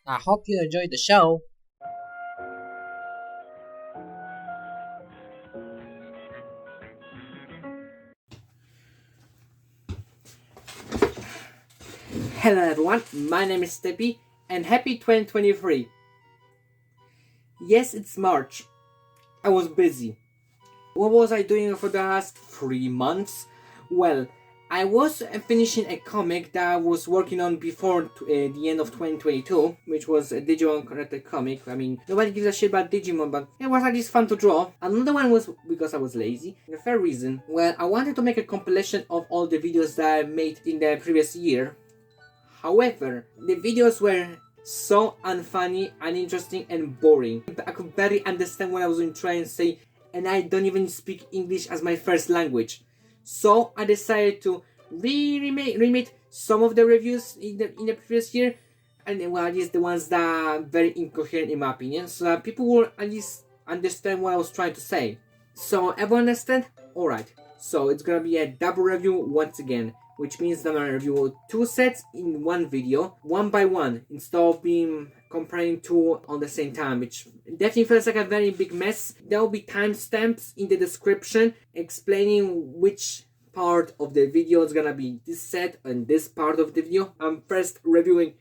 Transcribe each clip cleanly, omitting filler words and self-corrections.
I hope you enjoyed the show. Hello everyone, my name is Steppy and happy 2023. Yes, it's March. I was busy. What was I doing for the last 3 months? Well, I was finishing a comic that I was working on before the end of 2022, which was a Digimon connected comic. I mean, nobody gives a shit about Digimon, but it was at least fun to draw. Another one was because I was lazy. The third reason, well, I wanted to make a compilation of all the videos that I made in the previous year. However, the videos were so unfunny, uninteresting, and boring. I could barely understand what I was trying to say, and I don't even speak English as my first language. So I decided to remake some of the reviews in the previous year, and well, at least the ones that are very incoherent in my opinion, so that people will at least understand what I was trying to say. So everyone understand? Alright, so it's gonna be a double review once again, which means that I'm gonna review 2 sets in one video, one by one, instead of being comparing 2 on the same time, which definitely feels like a very big mess. There will be timestamps in the description explaining which part of the video is gonna be this set and this part of the video. I'm first reviewing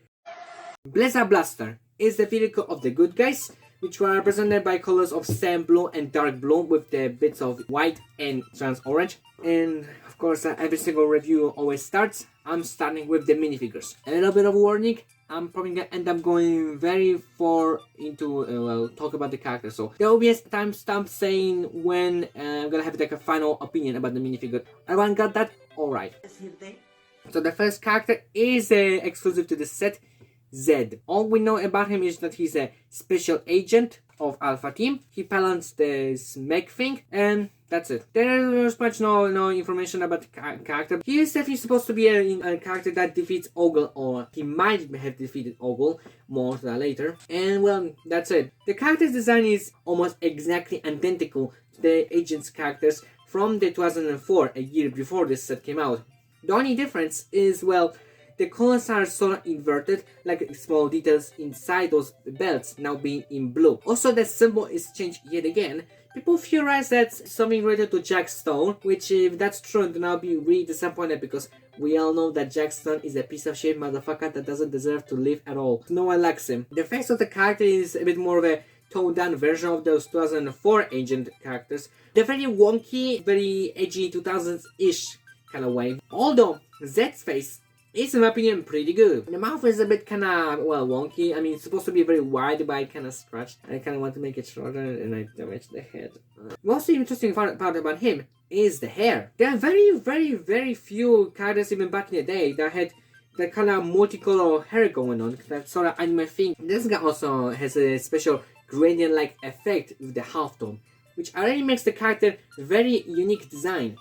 Blizzard Blaster. Is the vehicle of the good guys, which were represented by colors of sand blue and dark blue with the bits of white and trans orange. And of course, every single review always starts. I'm starting with the minifigures. A little bit of warning, I'm probably gonna end up going very far into, talk about the character. So there will be a timestamp saying when I'm gonna have like a final opinion about the minifigure. Everyone got that? Alright. So the first character is exclusive to the set. Zed. All we know about him is that he's a special agent of Alpha Team. He pilots the mech thing, and that's it. There's much no information about the character. He is definitely supposed to be a character that defeats Ogle, or he might have defeated Ogle, more of that later. And well, that's it. The character's design is almost exactly identical to the agent's characters from the 2004, a year before this set came out. The only difference is, well, the colors are sort of inverted, like small details inside those belts now being in blue. Also, the symbol is changed yet again. People theorize that's something related to Jack Stone, which if that's true, then I'll be really disappointed because we all know that Jack Stone is a piece of shit motherfucker that doesn't deserve to live at all. No one likes him. The face of the character is a bit more of a toned down version of those 2004 agent characters. They're very wonky, very edgy 2000s-ish kind of way. Although Zed's face is, in my opinion, pretty good. The mouth is a bit kinda, well, wonky. I mean, it's supposed to be very wide, but I kinda scratched. I kinda want to make it shorter, and I damaged the head. Most interesting part about him is the hair. There are very few characters even back in the day that had that kind of multicolor hair going on, that sort of anime thing. This guy also has a special gradient-like effect with the halftone, which already makes the character very unique design.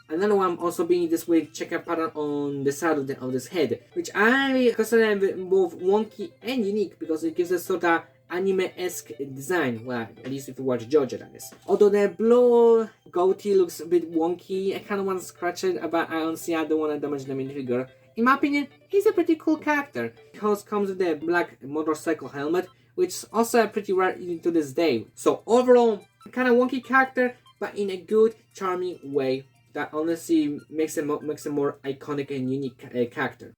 Another one also being this weird checker pattern on the side of this head, which I consider both wonky and unique because it gives a sort of anime-esque design. Well, at least if you watch JoJo, that is. Although the blue goatee looks a bit wonky, I kind of want to scratch it, but I honestly don't want to damage the minifigure. In my opinion, he's a pretty cool character. He also comes with a black motorcycle helmet, which is also pretty rare to this day. So overall, kind of wonky character, but in a good, charming way that honestly makes him more iconic and unique character.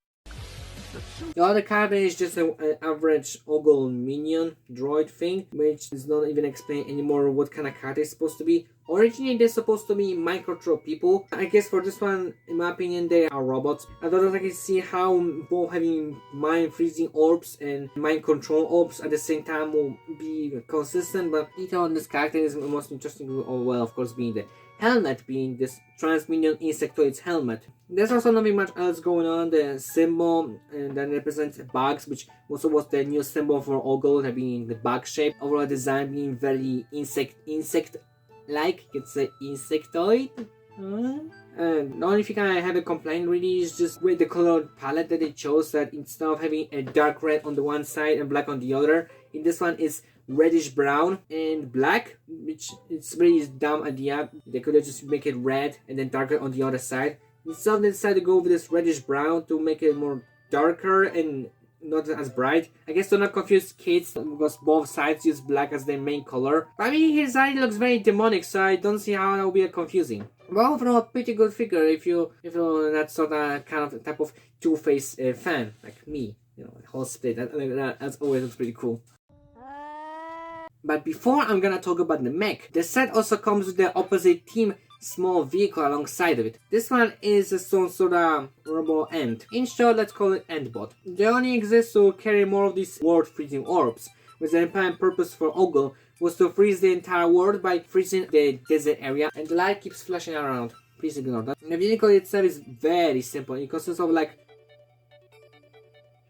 The other character is just an average Ogle minion droid thing, which is not even explained anymore what kind of character it's supposed to be. Originally, they're supposed to be mind control people. I guess for this one, in my opinion, they are robots. I don't think I can see how both having mind freezing orbs and mind control orbs at the same time will be consistent, but detail on this character is most interesting, well, of course, being the helmet, being this trans-minion insectoid's helmet. There's also nothing much else going on. The symbol that represents bugs, which also was the new symbol for Ogle, being the bug shape. Overall design being very insect-like. It's an insectoid. The only thing I have a complaint really is just with the color palette that they chose, that instead of having a dark red on the one side and black on the other, in this one is reddish brown and black, which it's really dumb idea. They could have just make it red and then darker on the other side. Instead they decided to go with this reddish brown to make it more darker and not as bright. I guess to not confuse kids because both sides use black as their main color. I mean, his eye looks very demonic, so I don't see how that would be confusing. Well, overall, pretty good figure if you're that sort of kind of type of Two-Face fan like me. You know, whole split. That's always looks pretty cool. But before I'm gonna talk about the mech, the set also comes with the opposite team small vehicle alongside of it. This one is some sort of robo ant. In short, let's call it Antbot. They only exist to carry more of these world freezing orbs, with the apparent purpose for Ogle was to freeze the entire world by freezing the desert area, and the light keeps flashing around. Please ignore that. The vehicle itself is very simple. It consists of like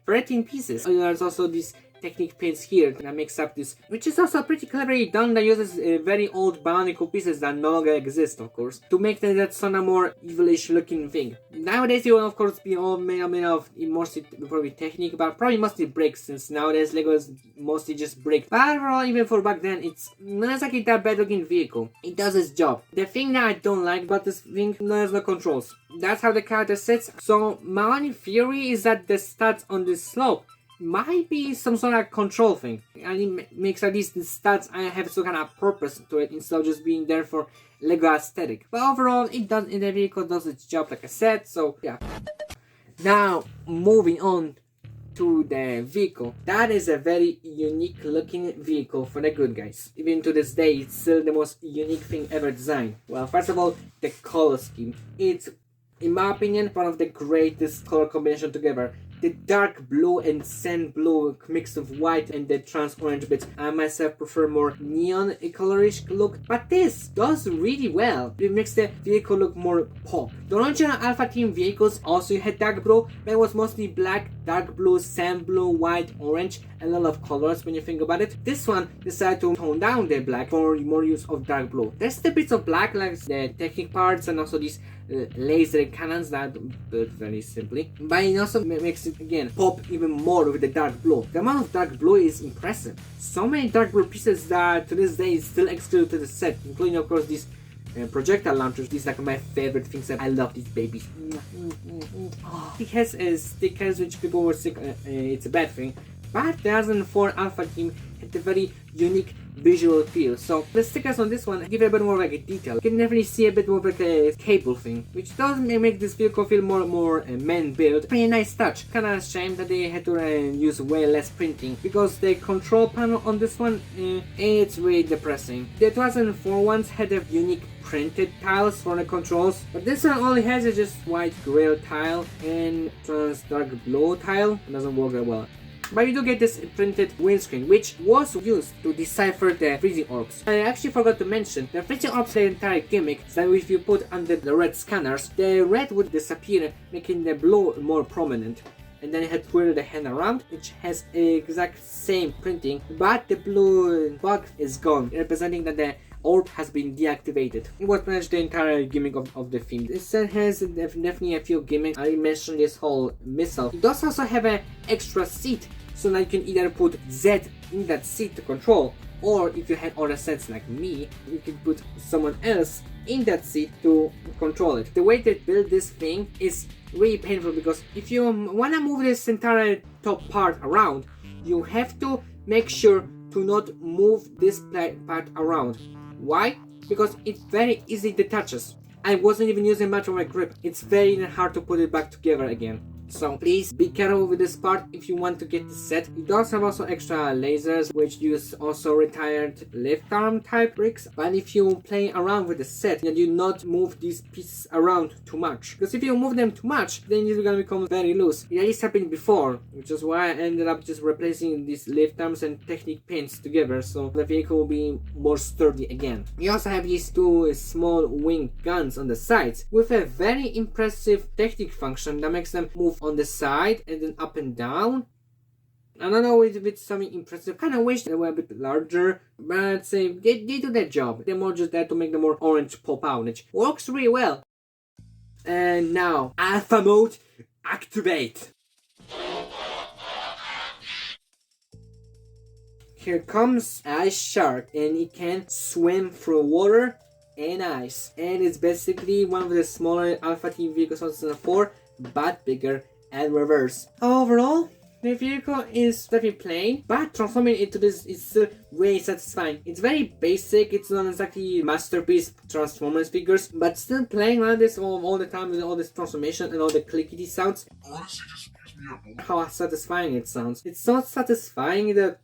13 pieces. There's also this technique paints here that makes up this, which is also pretty cleverly done, that uses very old bionicle pieces that no longer exist, of course, to make that sort of more evilish looking thing. Nowadays it will of course be all made of mostly probably technique, but probably mostly bricks, since nowadays Lego is mostly just bricks. But overall, even for back then, it's not exactly that bad looking vehicle. It does its job. The thing that I don't like about this thing, there's no controls. That's how the character sits. So my only theory is that the stats on this slope might be some sort of control thing, and it makes at least the stats I have some kind of purpose to it instead of just being there for Lego aesthetic. But overall, the vehicle does its job like I said, so yeah. Now, moving on to the vehicle. That is a very unique looking vehicle for the good guys. Even to this day, it's still the most unique thing ever designed. Well, first of all, the color scheme. It's, in my opinion, one of the greatest color combination together. The dark blue and sand blue mixed with white and the trans orange bits. I myself prefer more neon colorish look, but this does really well. It makes the vehicle look more pop. The original Alpha Team vehicles also had dark blue, but it was mostly black, dark blue, sand blue, white, orange, and a lot of colors when you think about it. This one decided to tone down the black for more use of dark blue. There's the bits of black like the technic parts and also these laser cannons that built very simply, but it also makes it again pop even more with the dark blue. The amount of dark blue is impressive. So many dark blue pieces that to this day is still exclusive to the set, including of course these projectile launchers. These are like my favorite things. I love these babies. It has stickers which people would think it's a bad thing, but the 2004 Alpha Team had a very unique visual feel. So the stickers on this one give it a bit more like a detail. You can definitely see a bit more like a cable thing, which does make this vehicle feel more man built. Pretty nice touch. Kinda a shame that they had to use way less printing, because the control panel on this one, it's really depressing. The 2004 ones had a unique printed tiles for the controls, but this one only has a just white gray tile and trans dark blue tile. It doesn't work that well. But you do get this printed windscreen, which was used to decipher the freezing orbs. I actually forgot to mention, the freezing orbs, the entire gimmick, is that if you put under the red scanners, the red would disappear, making the blue more prominent. And then you had to twirl the hand around, which has exact same printing, but the blue bug is gone, representing that the orb has been deactivated. It was pretty much the entire gimmick of the theme. This set has definitely a few gimmicks. I mentioned this whole missile. It does also have an extra seat, so now you can either put Z in that seat to control, or if you had other sets like me, you can put someone else in that seat to control it. The way they build this thing is really painful, because if you want to move this entire top part around, you have to make sure to not move this part around. Why? Because it very easily detaches. I wasn't even using much of my grip. It's very hard to put it back together again. So please be careful with this part if you want to get the set. It does have also extra lasers, which use also retired lift arm type bricks. But if you play around with the set, you do not move these pieces around too much. Because if you move them too much, then it's gonna become very loose. It at least happened before, which is why I ended up just replacing these lift arms and technique pins together, so the vehicle will be more sturdy again. You also have these two small wing guns on the sides with a very impressive technique function that makes them move on the side and then up and down. I don't know, it's something impressive. Kinda wish they were a bit larger, but they do their job. They're more just there to make the more orange pop out, which works really well. And now, Alpha Mode, activate! Here comes Ice Shark, and it can swim through water and ice. And it's basically one of the smaller Alpha Team vehicles of 2004, but bigger and reverse. Overall, The vehicle is very plain, but transforming it to this is still way satisfying. It's very basic, it's not exactly masterpiece Transformers figures, but still playing around this all the time with all this transformation and all the clickety sounds. Honestly, just gives me a how satisfying it sounds. It's so satisfying that,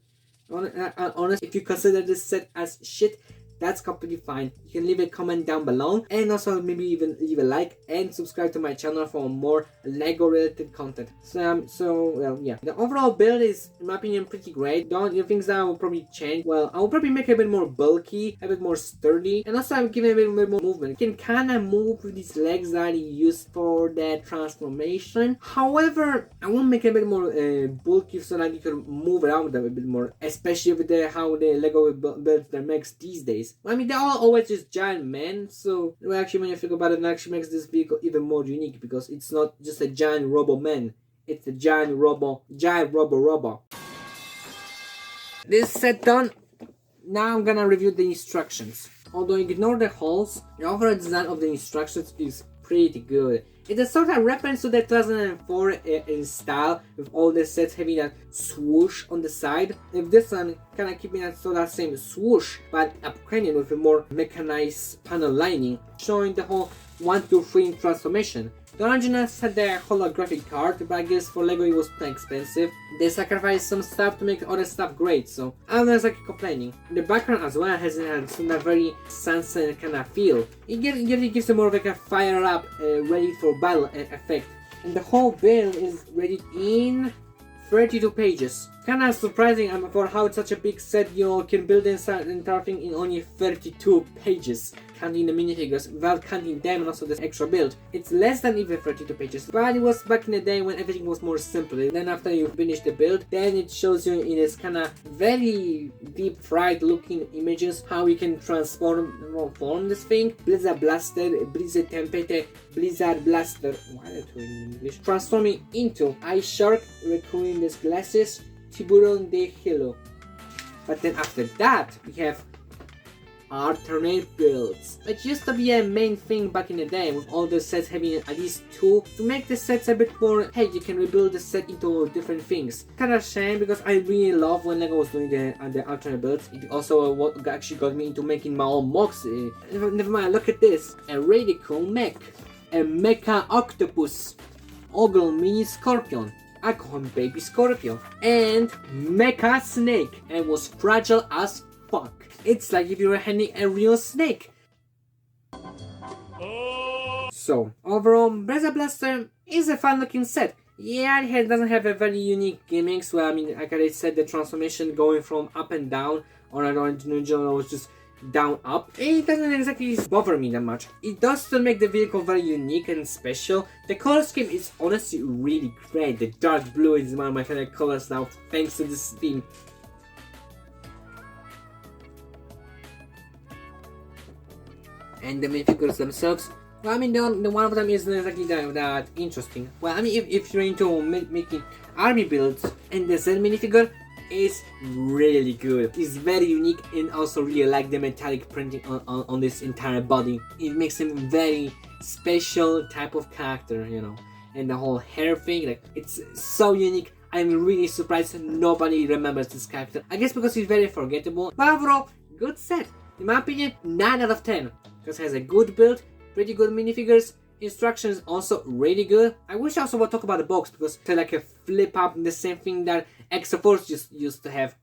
honestly, if you consider this set as shit, that's completely fine. You can leave a comment down below, and also maybe even leave a like and subscribe to my channel for more Lego related content. Well, yeah, the overall build is, in my opinion, pretty great. The things that I will probably change, well, I will probably make it a bit more bulky, a bit more sturdy, and also I will give it a bit more movement. You can kind of move with these legs that he used for the transformation. However, I will make it a bit more bulky so that you can move around a bit more, especially with how the Lego builds their mechs these days. I mean, they're all always just giant men, so actually, when you think about it actually makes this vehicle even more unique, because it's not just a giant robo man, it's a giant robo. This set done, now I'm gonna review the instructions. Although ignore the holes, the overall design of the instructions is pretty good. It's a sort of reference to the 2004 in style, with all the sets having that swoosh on the side. If this one kind of keeping that sort of same swoosh, but upgraded with a more mechanized panel lining, showing the whole 1, 2, 3 transformation. The original had the holographic card, but I guess for Lego it was too expensive. They sacrificed some stuff to make other stuff great, so I'm not exactly complaining. The background as well has a very sunset kind of feel. It gives it more of like a fire up, ready for battle effect. And the whole build is ready in 32 pages. Kinda surprising for how it's such a big set, you can build the entire thing in only 32 pages, counting the minifigures, without counting them and also this extra build. It's less than even 32 pages, but it was back in the day when everything was more simple. Then after you finish the build, then it shows you in this kinda very deep fried looking images how you can form this thing. Blizzard Blaster, Blizzard Tempete, Blizzard Blaster, why are they in English? Transforming into Ice Shark, recurring these glasses, Tiburon de Hilo. But then after that, we have alternate builds, which used to be a main thing back in the day, with all the sets having at least 2 to make the sets a bit more, hey, you can rebuild the set into different things. Kinda shame, because I really love when Lego was doing the alternate builds. It also what actually got me into making my own mocks. Never mind, look at this, a really cool mech, a mecha octopus, ogle mini scorpion, I call him Baby Scorpion, and Mecha Snake, and it was fragile as fuck. It's like if you were handling a real snake. So, overall, Blizzard Blaster is a fun looking set. Yeah, it doesn't have a very unique gimmicks, well, I mean, like I said, the transformation going from up and down, on an original was just down up. It doesn't exactly bother me that much. It does still make the vehicle very unique and special. The color scheme is honestly really great. The dark blue is one of my favorite colors now, thanks to this theme. And the minifigures themselves, well, I mean, the one of them isn't exactly that interesting. Well, I mean, if you're into making army builds, and the Z minifigure is really good. It's very unique, and also really like the metallic printing on this entire body. It makes him very special type of character, you know. And the whole hair thing, like, it's so unique. I'm really surprised nobody remembers this character. I guess because he's very forgettable. But overall, good set. In my opinion, 9 out of 10. Because it has a good build, pretty good minifigures. Instructions also really good. I wish I also would talk about the box, because it's like a flip up, the same thing that Exoforce just used to have.